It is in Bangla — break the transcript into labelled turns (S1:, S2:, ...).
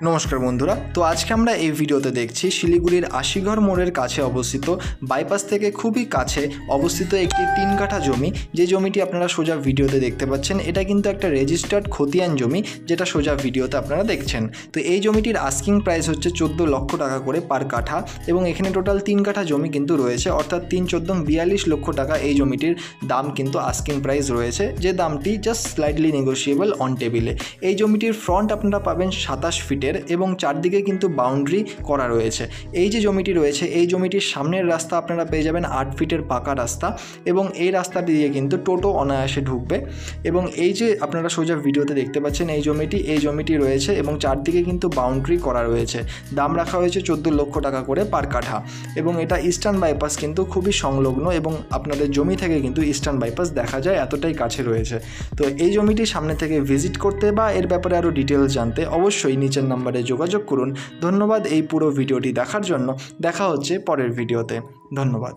S1: নমস্কার বন্ধুরা, তো আজকে আমরা এই ভিডিওতে দেখছি শিলিগুড়ির আশিঘর মোড়ের কাছে অবস্থিত বাইপাস থেকে খুবই কাছে অবস্থিত একটি 3 কাঠা জমি। যে জমিটি আপনারা সোজা ভিডিওতে দেখতে পাচ্ছেন, এটা কিন্তু একটা রেজিস্টার্ড খতিয়ান জমি, যেটা সোজা ভিডিওতে আপনারা দেখছেন। তো এই জমিটির আস্কিং প্রাইস হচ্ছে 14 লক্ষ টাকা করে পার কাঠা, এবং এখানে টোটাল 3 কাঠা জমি কিন্তু রয়েছে, অর্থাৎ 3×14 42 লক্ষ টাকা এই জমিটির দাম কিন্তু আস্কিং প্রাইস রয়েছে, যে দামটি জাস্ট স্লাইডলি নেগোশিয়েবল অন টেবিলে। এই জমিটির ফ্রন্ট আপনারা পাবেন 27 ফিটের এবং চারদিকে কিন্তু বাউন্ডারি করা রয়েছে। এই যে জমিটি রয়েছে, এই জমিটির সামনের রাস্তা আপনারা পেয়ে যাবেন 8 ফিটের পাকা রাস্তা, এবং এই রাস্তাটি দিয়ে কিন্তু টোটো অনায়াসে ঢুকবে। এবং এই যে আপনারা সোজা ভিডিওতে দেখতে পাচ্ছেন এই জমিটি রয়েছে এবং চারদিকে কিন্তু বাউন্ডারি করা রয়েছে। দাম রাখা হয়েছে 14 লক্ষ টাকা করে পার কাঠা, এবং এটা ইস্টার্ন বাইপাস কিন্তু খুবই সংলগ্ন, এবং আপনাদের জমি থেকে কিন্তু ইস্টার্ন বাইপাস দেখা যায়, এতটাই কাছে রয়েছে। তো এই জমিটি সামনে থেকে ভিজিট করতে বা এর ব্যাপারে আরও ডিটেলস জানতে অবশ্যই নিচের নাম্বারে যোগাযোগ করুন। ধন্যবাদ এই পুরো ভিডিওটি দেখার জন্য। দেখা হচ্ছে পরের ভিডিওতে। ধন্যবাদ।